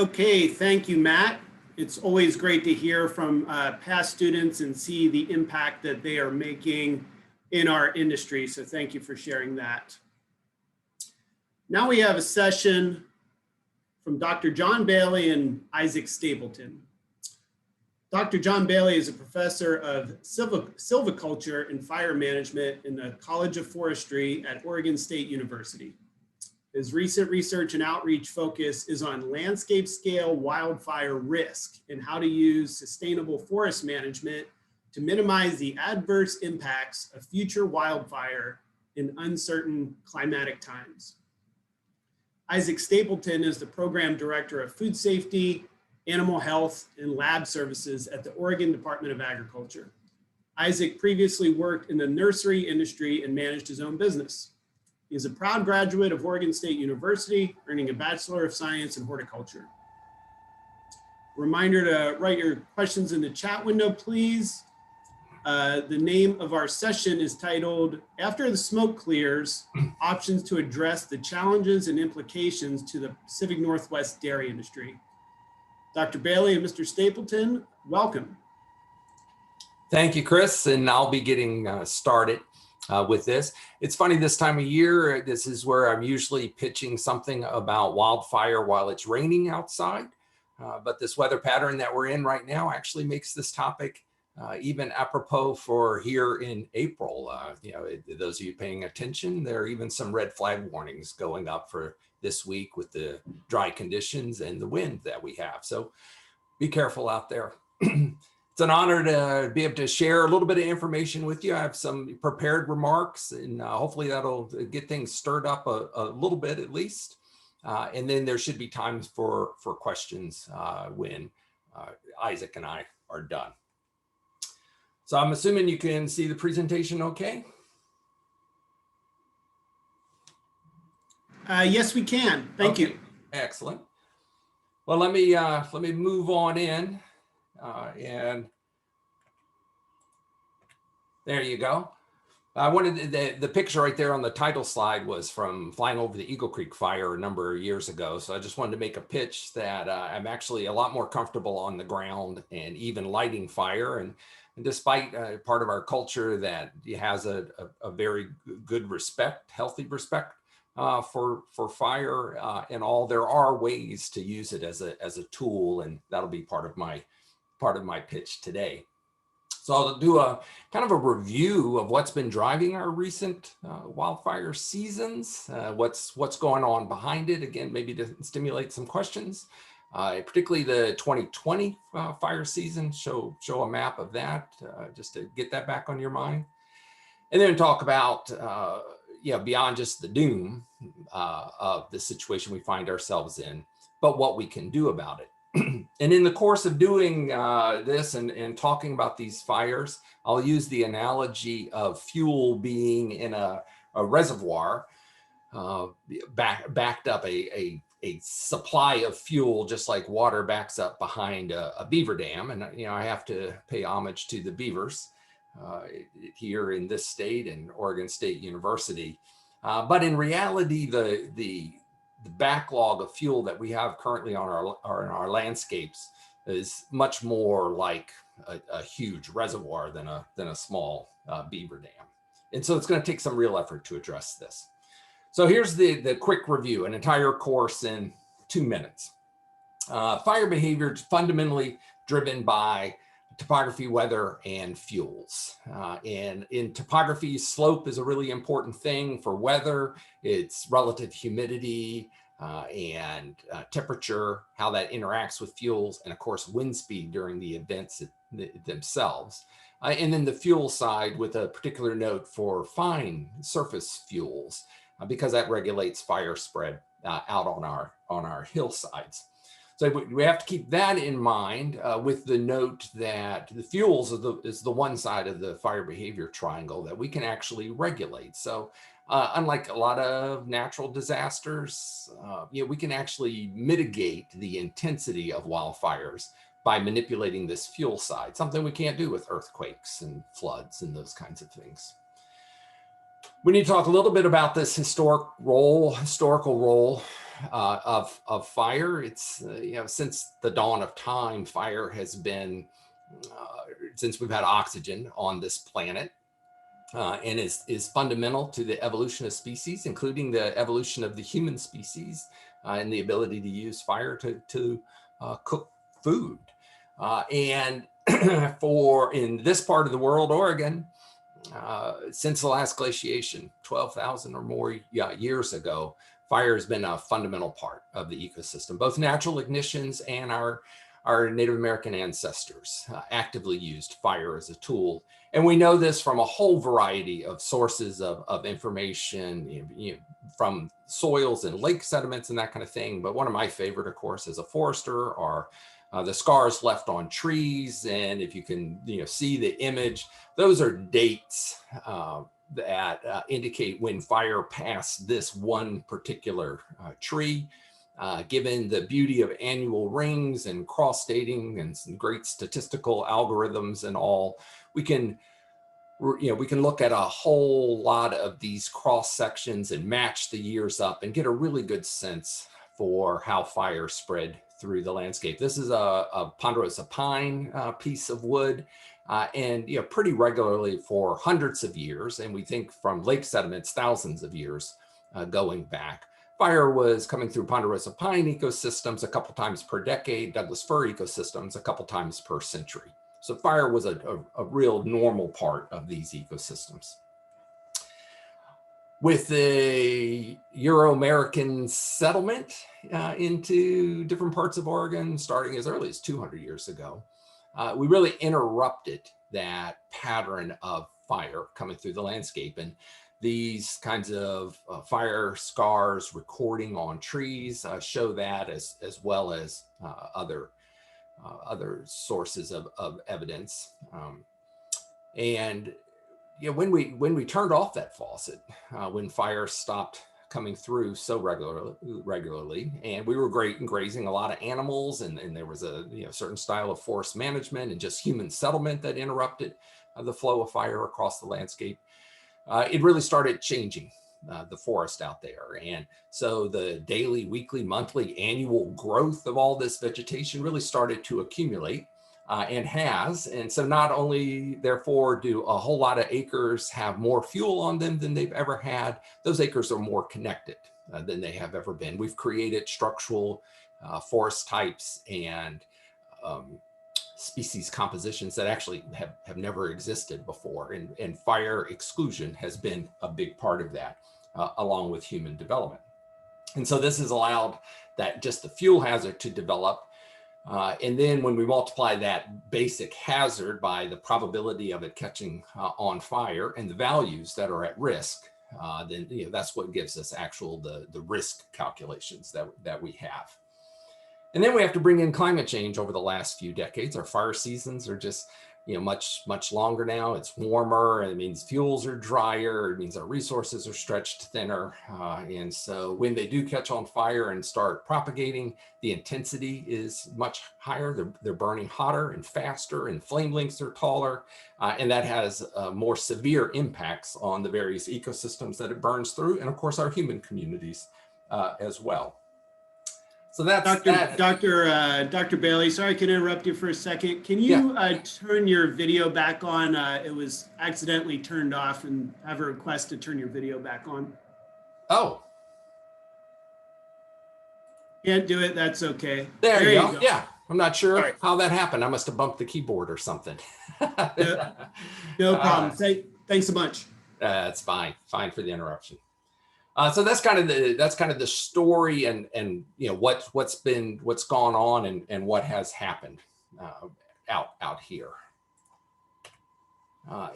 Okay, thank you, Matt. It's always great to hear from past students and see the impact that they are making in our industry. So thank you for sharing that. Now we have a session from Dr. John Bailey and Isaak Stapleton. Dr. John Bailey is a professor of silviculture and fire management in the College of Forestry at Oregon State University. His recent research and outreach focus is on landscape scale wildfire risk and how to use sustainable forest management to minimize the adverse impacts of future wildfire in uncertain climatic times. Isaak Stapleton is the program director of food safety, animal health, and lab services at the Oregon Department of Agriculture. Isaak previously worked in the nursery industry and managed his own business. He is a proud graduate of Oregon State University, earning a Bachelor of Science in Horticulture. Reminder to write your questions in the chat window, please. The name of our session is titled, After the Smoke Clears, Options to Address the Challenges and Implications to the Pacific Northwest Dairy Industry. Dr. Bailey and Mr. Stapleton, welcome. Thank you, Chris, and I'll be getting started with this. It's funny, this time of year, this is where I'm usually pitching something about wildfire while it's raining outside. But this weather pattern that we're in right now actually makes this topic even apropos for here in April. Those of you paying attention, there are even some red flag warnings going up for this week with the dry conditions and the wind that we have. So be careful out there. It's an honor to be able to share a little bit of information with you. I have some prepared remarks, and hopefully that'll get things stirred up a little bit at least. And then there should be times for questions when Isaak and I are done. So I'm assuming you can see the presentation okay? Yes, we can. Thank you. Excellent. Well, let me move on in. And there you go. I wanted the picture right there on the title slide was from flying over the Eagle Creek fire a number of years ago. So I just wanted to make a pitch that I'm actually a lot more comfortable on the ground and even lighting fire. And despite part of our culture that has a very good respect, healthy respect for fire and all, there are ways to use it as a tool, and that'll be part of my pitch today. So I'll do a kind of a review of what's been driving our recent wildfire seasons, what's going on behind it, again, maybe to stimulate some questions, particularly the 2020 fire season, show a map of that, just to get that back on your mind. And then talk about, beyond just the doom of the situation we find ourselves in, but what we can do about it. And in the course of doing this and talking about these fires, I'll use the analogy of fuel being in a reservoir, backed up a supply of fuel, just like water backs up behind a beaver dam. And I have to pay homage to the beavers here in this state and Oregon State University. But in reality, the backlog of fuel that we have currently on our landscapes is much more like a huge reservoir than a small beaver dam. And so it's going to take some real effort to address this. So here's the quick review, an entire course in 2 minutes. Fire behavior is fundamentally driven by topography, weather, and fuels. And in topography, slope is a really important thing. For weather, it's relative humidity and temperature, how that interacts with fuels, and of course, wind speed during the events themselves. And then the fuel side with a particular note for fine surface fuels, because that regulates fire spread out on our hillsides. So we have to keep that in mind with the note that the fuels is the one side of the fire behavior triangle that we can actually regulate. So unlike a lot of natural disasters, we can actually mitigate the intensity of wildfires by manipulating this fuel side, something we can't do with earthquakes and floods and those kinds of things. We need to talk a little bit about this historical role of fire. It's, since the dawn of time, fire has been, since we've had oxygen on this planet, and is fundamental to the evolution of species, including the evolution of the human species, and the ability to use fire to cook food. And for in this part of the world, Oregon, since the last glaciation, 12,000 or more years ago, fire has been a fundamental part of the ecosystem. Both natural ignitions and our Native American ancestors actively used fire as a tool. And we know this from a whole variety of sources of information, from soils and lake sediments and that kind of thing. But one of my favorite, of course, as a forester, are the scars left on trees. And if you can see the image, those are dates that indicate when fire passed this one particular tree. Given the beauty of annual rings and cross dating and some great statistical algorithms and all, we can look at a whole lot of these cross sections and match the years up and get a really good sense for how fire spread through the landscape. This is a ponderosa pine piece of wood, and pretty regularly for hundreds of years, and we think from lake sediments, thousands of years going back. Fire was coming through ponderosa pine ecosystems a couple times per decade, Douglas fir ecosystems a couple times per century. So fire was a real normal part of these ecosystems. With the Euro-American settlement into different parts of Oregon, starting as early as 200 years ago, we really interrupted that pattern of fire coming through the landscape. And these kinds of fire scars recording on trees show that, as well as other sources of evidence. And when we turned off that faucet, when fire stopped coming through so regularly, and we were grazing a lot of animals, and there was a certain style of forest management and just human settlement that interrupted the flow of fire across the landscape, it really started changing the forest out there. And so the daily, weekly, monthly, annual growth of all this vegetation really started to accumulate, and has. And so not only, therefore, do a whole lot of acres have more fuel on them than they've ever had, those acres are more connected than they have ever been. We've created structural forest types and species compositions that actually have never existed before. And fire exclusion has been a big part of that, along with human development. And so this has allowed that just the fuel hazard to develop. And then when we multiply that basic hazard by the probability of it catching on fire and the values that are at risk, then that's what gives us the risk calculations that we have. And then we have to bring in climate change over the last few decades. Our fire seasons are just much longer now. It's warmer, and it means fuels are drier. It means our resources are stretched thinner. And so when they do catch on fire and start propagating, the intensity is much higher. They're burning hotter and faster, and flame lengths are taller. And that has more severe impacts on the various ecosystems that it burns through, and of course our human communities as well. So that's Dr. Bailey, sorry I could interrupt you for a second. Can you turn your video back on? It was accidentally turned off, and have a request to turn your video back on. Oh. Can't do it, that's okay. There you go. Yeah, I'm not sure how that happened. I must have bumped the keyboard or something. No problem. Thanks so much. That's fine for the interruption. So that's kind of the story, and what's gone on and what has happened out here.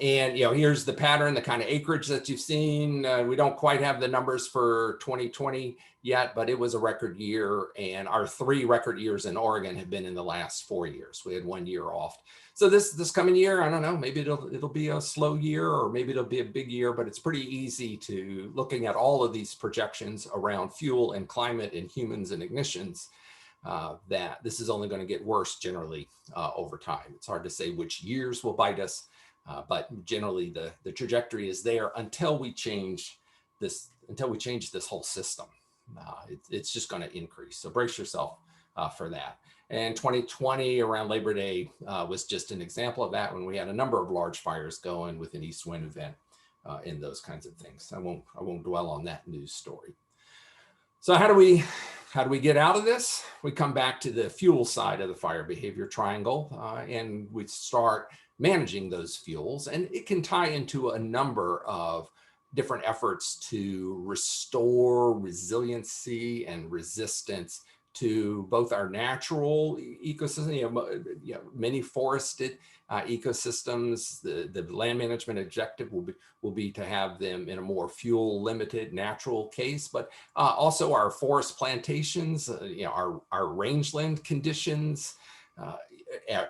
And here's the pattern, the kind of acreage that you've seen. We don't quite have the numbers for 2020 yet, but it was a record year, and our 3 record years in Oregon have been in the last 4 years. We had 1 year off. So this coming year, I don't know, maybe it'll be a slow year, or maybe it'll be a big year, but it's pretty easy to, looking at all of these projections around fuel and climate and humans and ignitions, that this is only going to get worse generally over time. It's hard to say which years will bite us, but generally the trajectory is there until we change this whole system. It's just going to increase. So brace yourself for that. And 2020 around Labor Day was just an example of that, when we had a number of large fires going with an east wind event and those kinds of things. I won't dwell on that news story. So how do we get out of this? We come back to the fuel side of the fire behavior triangle, and we start managing those fuels, and it can tie into a number of different efforts to restore resiliency and resistance to both our natural ecosystem, many forested ecosystems. The land management objective will be to have them in a more fuel limited natural case, but also our forest plantations, our rangeland conditions,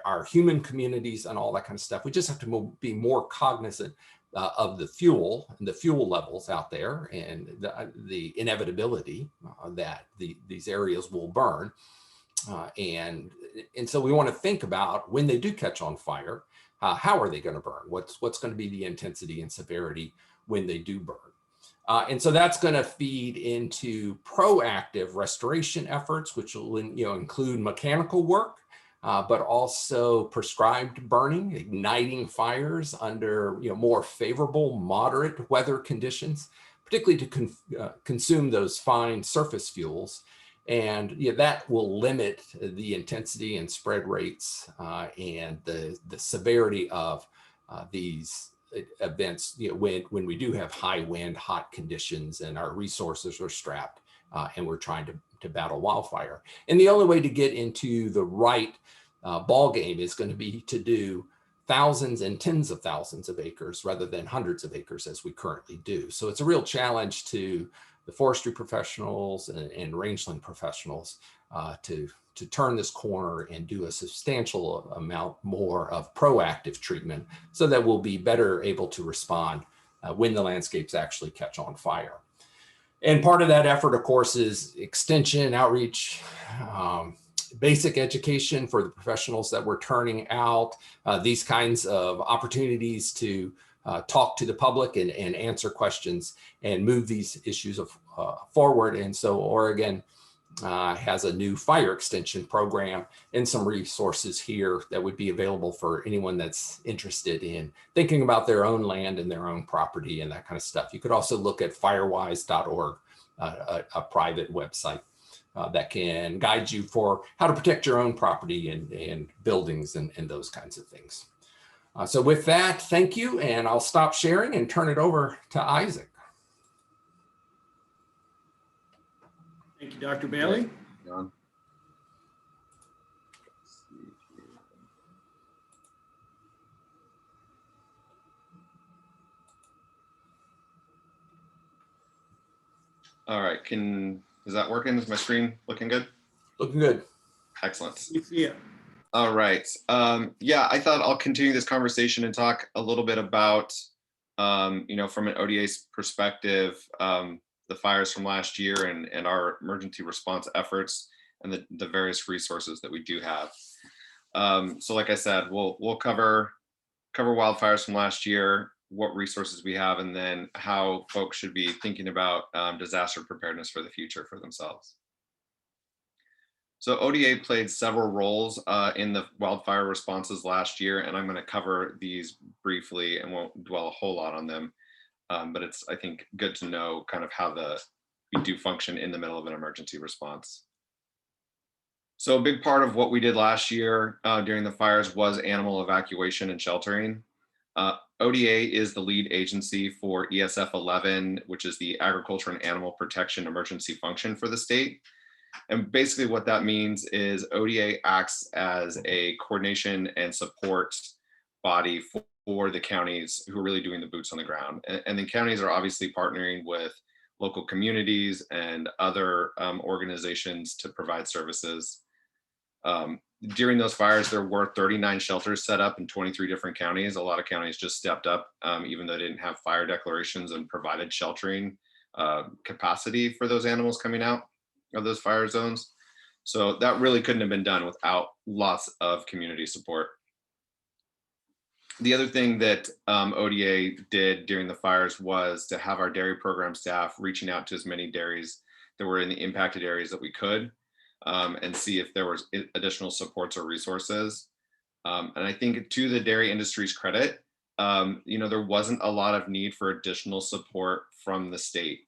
our human communities and all that kind of stuff. We just have to be more cognizant of the fuel and the fuel levels out there, and the inevitability that these areas will burn. And so we want to think about, when they do catch on fire, how are they going to burn? What's going to be the intensity and severity when they do burn? And so that's going to feed into proactive restoration efforts, which will include mechanical work, but also prescribed burning, igniting fires under more favorable, moderate weather conditions, particularly to consume those fine surface fuels. And that will limit the intensity and spread rates and the severity of these events when we do have high wind, hot conditions, and our resources are strapped and we're trying to battle wildfire. And the only way to get into the right ball game is going to be to do thousands and tens of thousands of acres rather than hundreds of acres as we currently do. So it's a real challenge to the forestry professionals and rangeland professionals to turn this corner and do a substantial amount more of proactive treatment, so that we'll be better able to respond when the landscapes actually catch on fire. And part of that effort, of course, is extension, outreach, basic education for the professionals that we're turning out, these kinds of opportunities to talk to the public and answer questions and move these issues forward. And so Oregon has a new fire extension program and some resources here that would be available for anyone that's interested in thinking about their own land and their own property and that kind of stuff. You could also look at firewise.org, a private website that can guide you for how to protect your own property and buildings and those kinds of things. So with that, thank you, and I'll stop sharing and turn it over to Isaac. Thank you, Dr. Bailey. John. All right, is that working? Is my screen looking good? Looking good. Excellent. You see it. All right. Yeah, I thought I'll continue this conversation and talk a little bit about, from an ODA's perspective, the fires from last year and our emergency response efforts and the various resources that we do have. So like I said, we'll cover wildfires from last year, what resources we have, and then how folks should be thinking about disaster preparedness for the future for themselves. So ODA played several roles in the wildfire responses last year, and I'm going to cover these briefly and won't dwell a whole lot on them. But it's, I think, good to know kind of how we do function in the middle of an emergency response. So a big part of what we did last year during the fires was animal evacuation and sheltering. ODA is the lead agency for ESF 11, which is the Agriculture and Animal Protection Emergency Function for the state. And basically what that means is ODA acts as a coordination and support body for the counties who are really doing the boots on the ground. And the counties are obviously partnering with local communities and other organizations to provide services. During those fires, there were 39 shelters set up in 23 different counties. A lot of counties just stepped up, even though they didn't have fire declarations, and provided sheltering capacity for those animals coming out of those fire zones. So that really couldn't have been done without lots of community support. The other thing that ODA did during the fires was to have our dairy program staff reaching out to as many dairies that were in the impacted areas that we could, and see if there was additional supports or resources. And I think to the dairy industry's credit, there wasn't a lot of need for additional support from the state.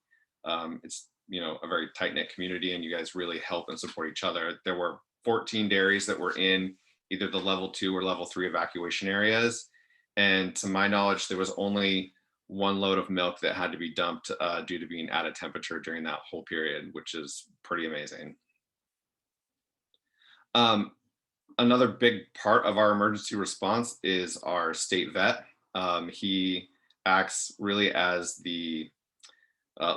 It's, a very tight-knit community, and you guys really help and support each other. There were 14 dairies that were in either the level 2 or level 3 evacuation areas. And to my knowledge, there was only one load of milk that had to be dumped due to being at a temperature during that whole period, which is pretty amazing. Another big part of our emergency response is our state vet. He acts really as the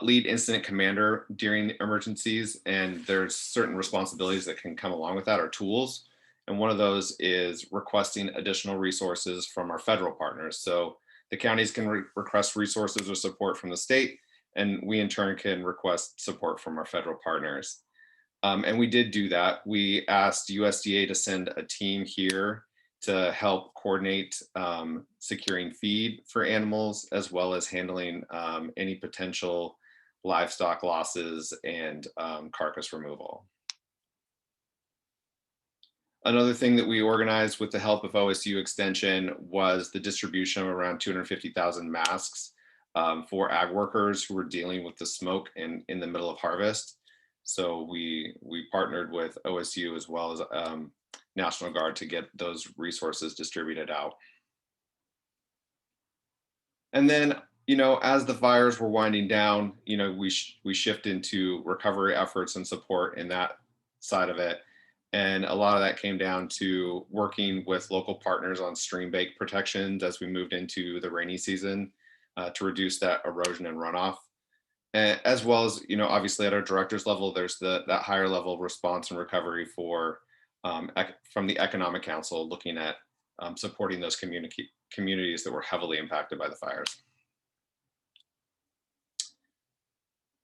lead incident commander during emergencies, and there's certain responsibilities that can come along with that, or tools. And one of those is requesting additional resources from our federal partners. So the counties can request resources or support from the state, and we in turn can request support from our federal partners. And we did do that. We asked USDA to send a team here to help coordinate securing feed for animals, as well as handling any potential livestock losses and carcass removal. Another thing that we organized with the help of OSU Extension was the distribution of around 250,000 masks for ag workers who were dealing with the smoke in the middle of harvest. So we partnered with OSU as well as National Guard to get those resources distributed out. And then, as the fires were winding down, we shift into recovery efforts and support in that side of it. And a lot of that came down to working with local partners on stream bank protections as we moved into the rainy season to reduce that erosion and runoff. And as well as, obviously at our director's level, there's that higher level response and recovery for from the Economic Council, looking at supporting those communities that were heavily impacted by the fires.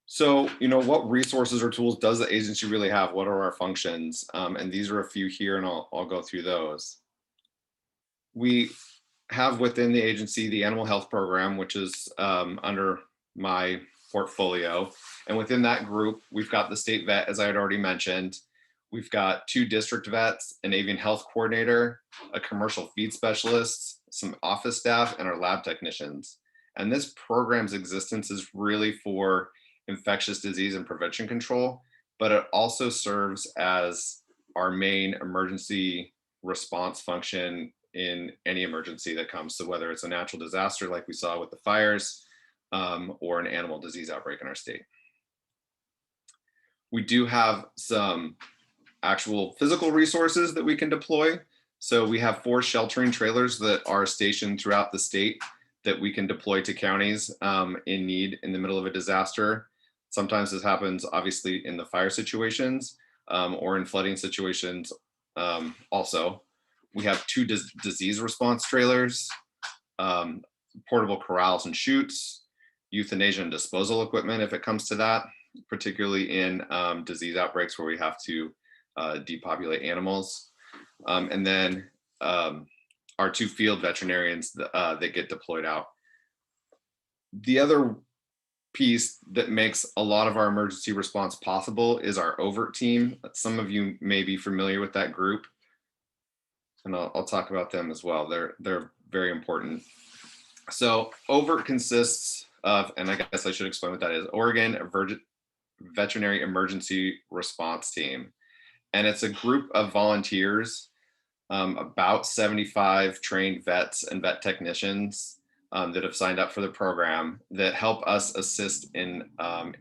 So, what resources or tools does the agency really have? What are our functions? And these are a few here, and I'll go through those. We have within the agency the animal health program, which is under my portfolio. And within that group, we've got the state vet, as I had already mentioned. We've got 2 district vets, an avian health coordinator, a commercial feed specialist, some office staff, and our lab technicians. And this program's existence is really for infectious disease and prevention control, but it also serves as our main emergency response function in any emergency that comes. So whether it's a natural disaster like we saw with the fires, or an animal disease outbreak in our state. We do have some actual physical resources that we can deploy. So we have 4 sheltering trailers that are stationed throughout the state that we can deploy to counties in need in the middle of a disaster. Sometimes this happens obviously in the fire situations or in flooding situations also. We have 2 disease response trailers, portable corrals and chutes, euthanasia and disposal equipment if it comes to that, particularly in disease outbreaks where we have to depopulate animals. And then our 2 field veterinarians that get deployed out. The other piece that makes a lot of our emergency response possible is our overt team. Some of you may be familiar with that group, and I'll talk about them as well. They're very important. So overt consists of, and I guess I should explain what that is, Oregon Veterinary Emergency Response Team. And it's a group of volunteers, about 75 trained vets and vet technicians that have signed up for the program that help us assist in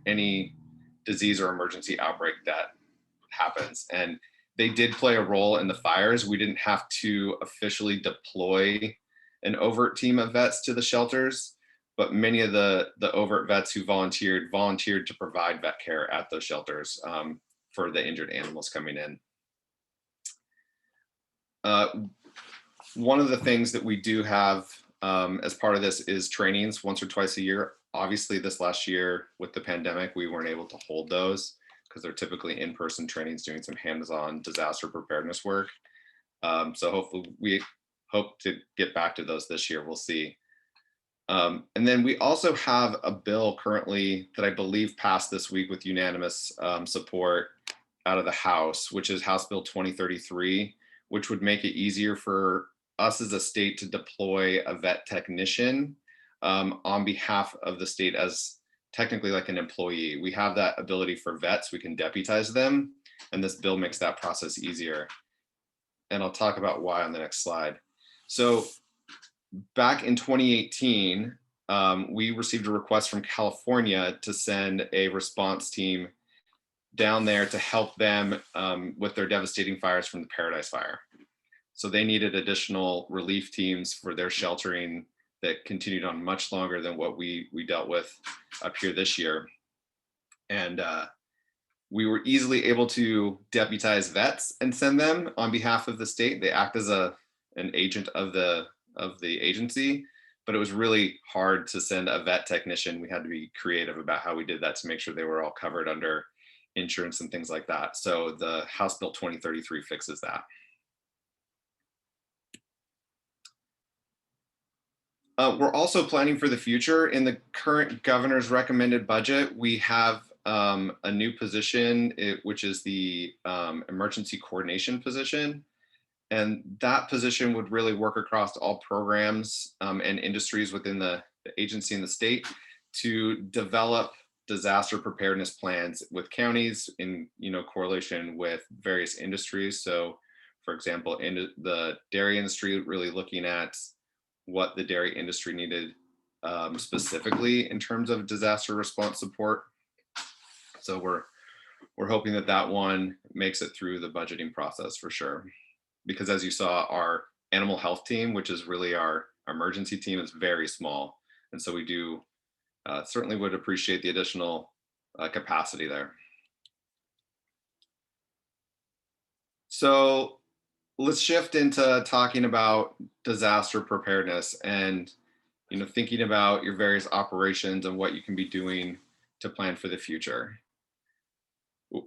any disease or emergency outbreak that happens. And they did play a role in the fires. We didn't have to officially deploy an overt team of vets to the shelters, but many of the overt vets who volunteered to provide vet care at those shelters for the injured animals coming in. One of the things that we do have as part of this is trainings once or twice a year. Obviously this last year with the pandemic, we weren't able to hold those because they're typically in-person trainings doing some hands-on disaster preparedness work. So hopefully we hope to get back to those this year. We'll see. And then we also have a bill currently that I believe passed this week with unanimous support out of the House, which is House Bill 2033, which would make it easier for us as a state to deploy a vet technician on behalf of the state as technically like an employee. We have that ability for vets, we can deputize them, and this bill makes that process easier. And I'll talk about why on the next slide. So back in 2018, we received a request from California to send a response team down there to help them with their devastating fires from the Paradise Fire. So they needed additional relief teams for their sheltering that continued on much longer than what we dealt with up here this year. And we were easily able to deputize vets and send them on behalf of the state. They act as an agent of the agency, but it was really hard to send a vet technician. We had to be creative about how we did that to make sure they were all covered under insurance and things like that. So the House Bill 2033 fixes that. We're also planning for the future. In the current governor's recommended budget, we have a new position, which is the emergency coordination position. And that position would really work across all programs and industries within the agency and the state to develop disaster preparedness plans with counties in correlation with various industries. So for example, in the dairy industry, really looking at what the dairy industry needed specifically in terms of disaster response support. So we're hoping that that one makes it through the budgeting process for sure. Because as you saw, our animal health team, which is really our emergency team, is very small. And so we do certainly would appreciate the additional capacity there. So let's shift into talking about disaster preparedness and thinking about your various operations and what you can be doing to plan for the future.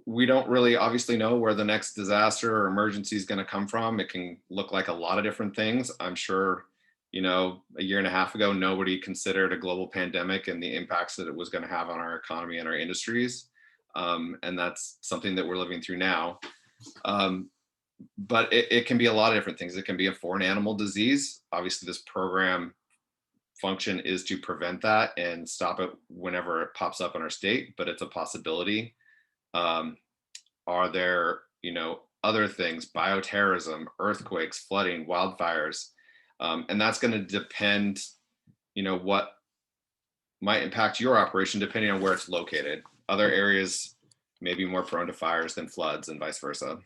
We don't really obviously know where the next disaster or emergency is going to come from. It can look like a lot of different things. I'm sure, a year and a half ago, nobody considered a global pandemic and the impacts that it was going to have on our economy and our industries. And that's something that we're living through now. But it can be a lot of different things. It can be a foreign animal disease. Obviously, this program function is to prevent that and stop it whenever it pops up in our state, but it's a possibility. Are there, other things, bioterrorism, earthquakes, flooding, wildfires, and that's going to depend, what might impact your operation depending on where it's located. Other areas may be more prone to fires than floods and vice versa.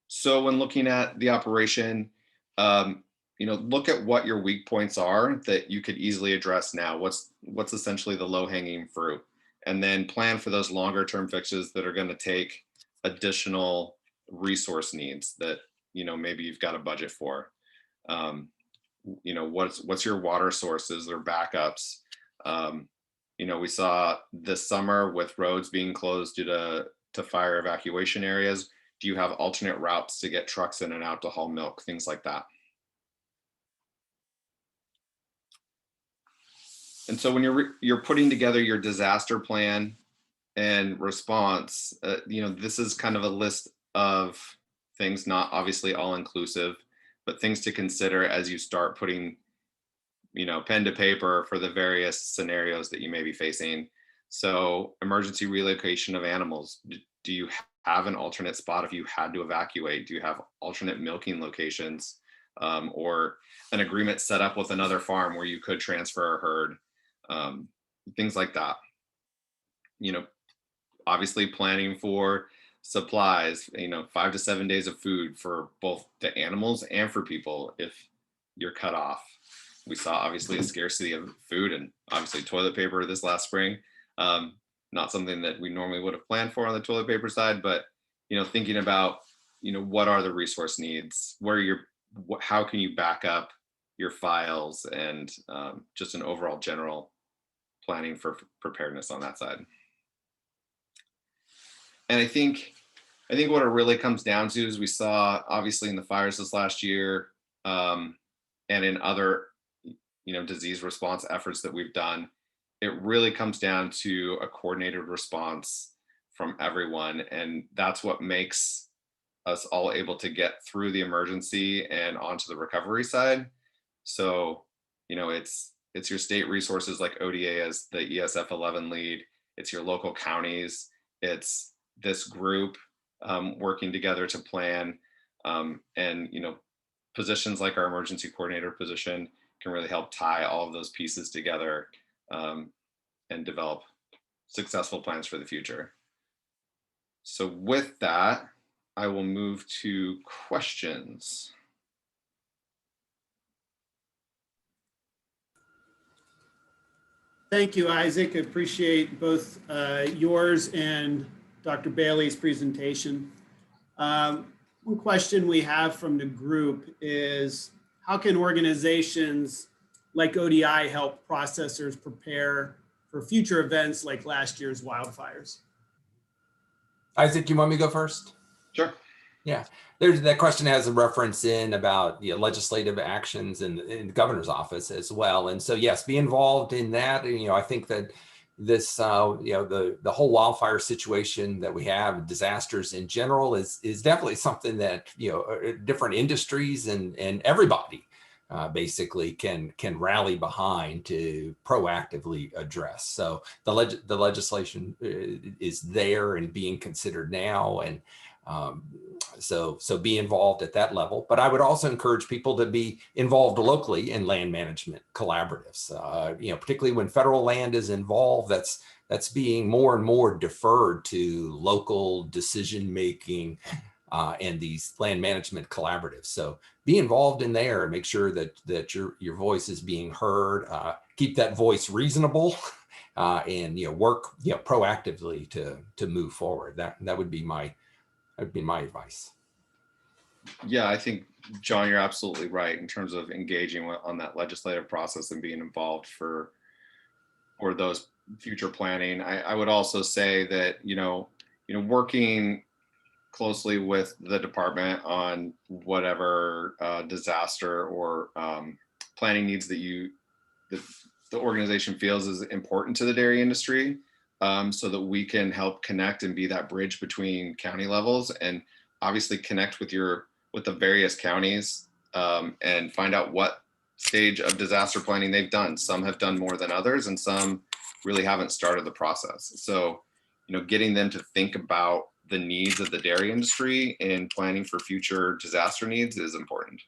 So when looking at the operation, look at what your weak points are that you could easily address now. What's essentially the low-hanging fruit, and then plan for those longer-term fixes that are going to take additional resource needs that maybe you've got a budget for. What's your water sources or backups? We saw this summer with roads being closed due to fire evacuation areas. Do you have alternate routes to get trucks in and out to haul milk, things like that? And so when you're putting together your disaster plan and response, this is kind of a list of things, not obviously all inclusive, but things to consider as you start putting, pen to paper for the various scenarios that you may be facing. So emergency relocation of animals. Do you have an alternate spot if you had to evacuate? Do you have alternate milking locations or an agreement set up with another farm where you could transfer a herd? Things like that. Obviously planning for supplies, 5 to 7 days of food for both the animals and for people if you're cut off. We saw obviously a scarcity of food and obviously toilet paper this last spring. Not something that we normally would have planned for on the toilet paper side, but thinking about what are the resource needs, how can you back up your files, and just an overall general planning for preparedness on that side. And I think what it really comes down to is we saw obviously in the fires this last year, and and in other, disease response efforts that we've done, it really comes down to a coordinated response from everyone. And that's what makes us all able to get through the emergency and onto the recovery side. So, it's your state resources like ODA as the ESF 11 lead. It's your local counties. It's this group working together to plan. And, positions like our emergency coordinator position can really help tie all of those pieces together and develop successful plans for the future. So with that, I will move to questions. Thank you, Isaac. I appreciate both yours and Dr. Bailey's presentation. One question we have from the group is, how can organizations like ODI help processors prepare for future events like last year's wildfires? Isaac, you want me to go first? Sure. Yeah, that question has a reference in about legislative actions in the governor's office as well. And so, yes, be involved in that. And, I think that this, the whole wildfire situation that we have, disasters in general, is definitely something that, different industries and everybody basically can rally behind to proactively address. So the legislation is there and being considered now, and so be involved at that level. But I would also encourage people to be involved locally in land management collaboratives. Particularly when federal land is involved, that's being more and more deferred to local decision making and these land management collaboratives. So be involved in there and make sure that your voice is being heard. Keep that voice reasonable, and work proactively to move forward. That would be my advice. Yeah, I think, John, you're absolutely right in terms of engaging on that legislative process and being involved for those future planning. I would also say that, working closely with the department on whatever disaster or planning needs that the organization feels is important to the dairy industry, so that we can help connect and be that bridge between county levels, and obviously connect with the various counties and find out what stage of disaster planning they've done. Some have done more than others, and some really haven't started the process. So, getting them to think about the needs of the dairy industry and planning for future disaster needs is important.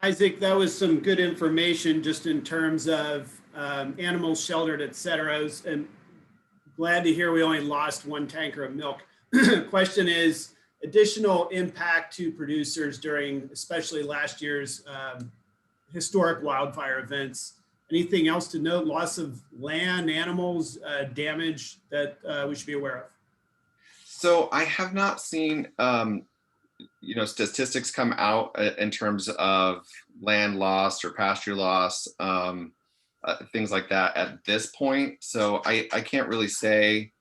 Isaac, that was some good information just in terms of animals sheltered, et cetera. And glad to hear we only lost 1 tanker of milk. Question is, additional impact to producers during especially last year's historic wildfire events. Anything else to note? Loss of land, animals, damage that we should be aware of? So I have not seen statistics come out in terms of land loss or pasture loss, things like that at this point. So I can't really say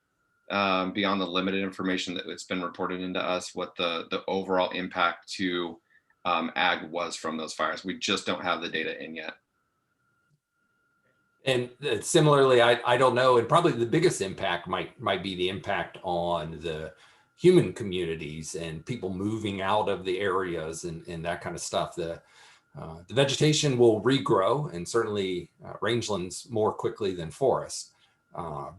beyond the limited information that it's been reported into us what the overall impact to ag was from those fires. We just don't have the data in yet. And similarly, I don't know, and probably the biggest impact might be the impact on the human communities and people moving out of the areas and that kind of stuff. The vegetation will regrow, and certainly rangelands more quickly than forests.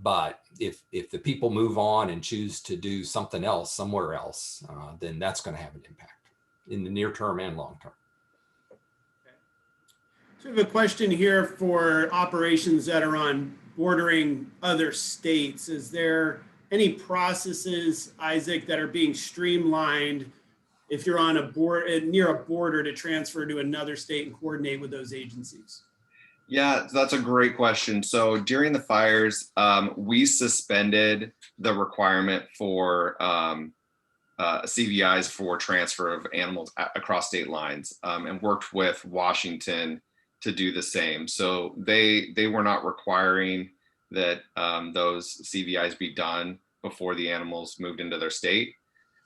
But if the people move on and choose to do something else somewhere else, then that's going to have an impact in the near term and long term. So we have a question here for operations that are on bordering other states. Is there any processes, Isaac, that are being streamlined if you're on near a border to transfer to another state and coordinate with those agencies? Yeah, that's a great question. So during the fires, we suspended the requirement for CVIs for transfer of animals across state lines, and worked with Washington to do the same. So they were not requiring that those CVIs be done before the animals moved into their state.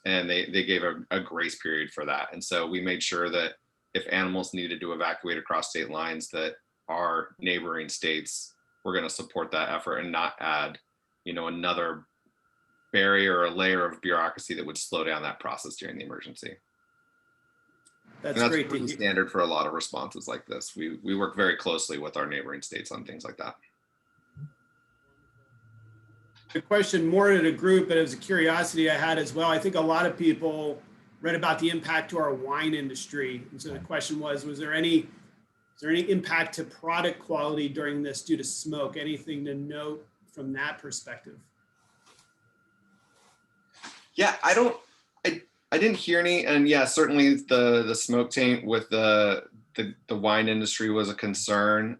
and they gave a grace period for that. And so we made sure that if animals needed to evacuate across state lines, that our neighboring states were going to support that effort and not add, another barrier or a layer of bureaucracy that would slow down that process during the emergency. That's And great to pretty hear. standard for a lot of responses like this. We work very closely with our neighboring states on things like that. A question more to the group, but it was a curiosity I had as well. I think a lot of people read about the impact to our wine industry. And so the question was there any impact to product quality during this due to smoke? Anything to note from that perspective? Yeah, I didn't hear any, and yeah, certainly the smoke taint with the wine industry was a concern.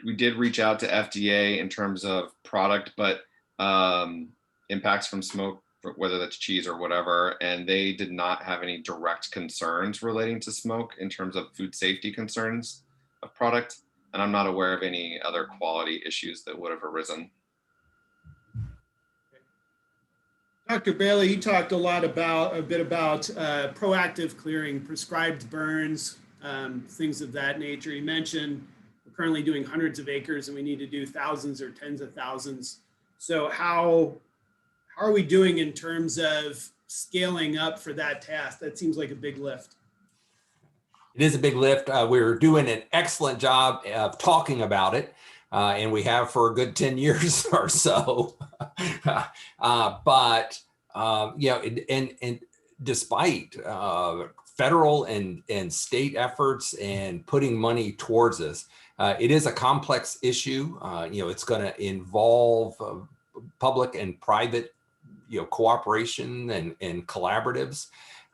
We did reach out to FDA in terms of product, but impacts from smoke, whether that's cheese or whatever, and they did not have any direct concerns relating to smoke in terms of food safety concerns of product. And I'm not aware of any other quality issues that would have arisen. Dr. Bailey, you talked a bit about proactive clearing, prescribed burns, things of that nature. You mentioned we're currently doing hundreds of acres and we need to do thousands or tens of thousands. So how are we doing in terms of scaling up for that task? That seems like a big lift. It is a big lift. We're doing an excellent job of talking about it. And we have for a good 10 years or so. But despite federal and state efforts and putting money towards this, it is a complex issue. It's going to involve public and private, cooperation and collaboratives.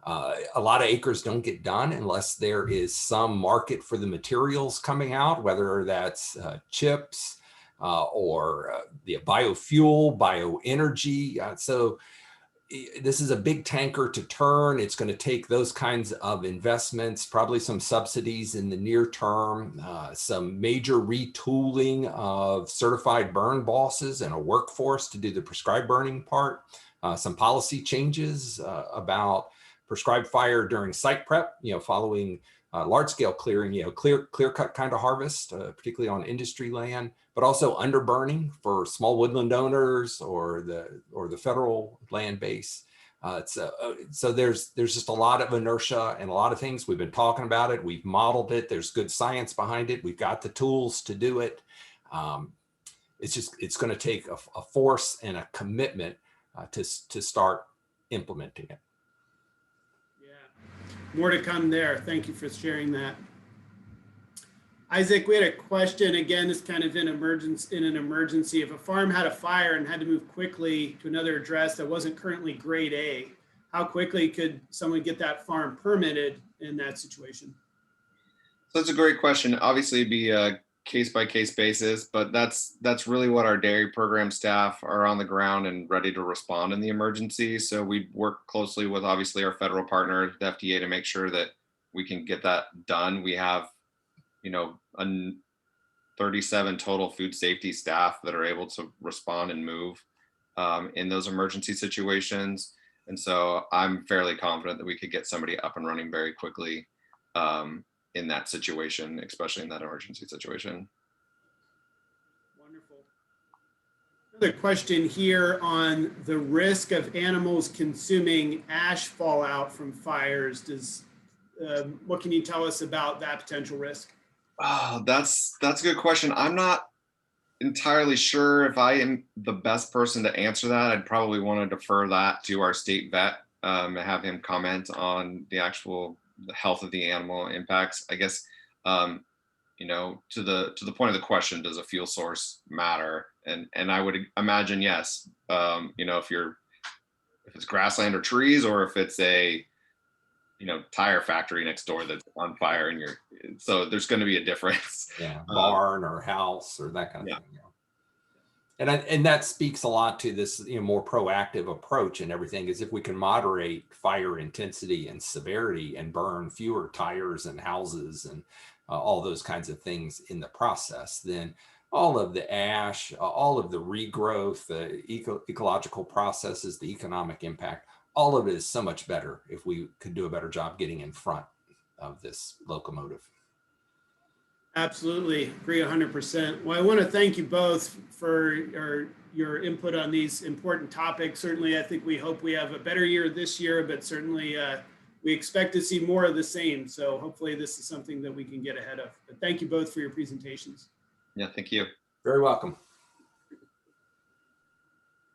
A lot of acres don't get done unless there is some market for the materials coming out, whether that's chips or the biofuel, bioenergy. So this is a big tanker to turn. It's going to take those kinds of investments, probably some subsidies in the near term, some major retooling of certified burn bosses and a workforce to do the prescribed burning part, some policy changes about prescribed fire during site prep, following large scale clearing, clear cut kind of harvest, particularly on industry land, but also underburning for small woodland owners or the federal land base. So there's just a lot of inertia and a lot of things. We've been talking about it. We've modeled it. There's good science behind it. We've got the tools to do it. It's going to take a force and a commitment to start implementing it. More to come there. Thank you for sharing that. Isaac, we had a question. Again, this kind of in an emergency. If a farm had a fire and had to move quickly to another address that wasn't currently grade A, how quickly could someone get that farm permitted in that situation? So that's a great question. Obviously, it'd be a case-by-case basis, but that's really what our dairy program staff are on the ground and ready to respond in the emergency. So we work closely with obviously our federal partner, the FDA, to make sure that we can get that done. We have, 37 total food safety staff that are able to respond and move in those emergency situations. And so I'm fairly confident that we could get somebody up and running very quickly in that situation, especially in that emergency situation. Wonderful. Another question here on the risk of animals consuming ash fallout from fires. What can you tell us about that potential risk? Oh, that's a good question. I'm not entirely sure if I am the best person to answer that. I'd probably want to defer that to our state vet and have him comment on the health of the animal impacts. I guess, to the point of the question, does a fuel source matter? And I would imagine yes. If it's grassland or trees, or if it's a tire factory next door that's on fire, and so there's going to be a difference. Yeah, barn or house or that kind of thing. Yeah. And that speaks a lot to this more proactive approach and everything, is if we can moderate fire intensity and severity and burn fewer tires and houses and all those kinds of things in the process, then all of the ash, all of the regrowth, the ecological processes, the economic impact, all of it is so much better if we could do a better job getting in front of this locomotive. Absolutely, agree 100%. Well, I want to thank you both for your input on these important topics. Certainly, I think we hope we have a better year this year, but certainly we expect to see more of the same. So hopefully this is something that we can get ahead of. But thank you both for your presentations. Yeah, thank you. Very welcome.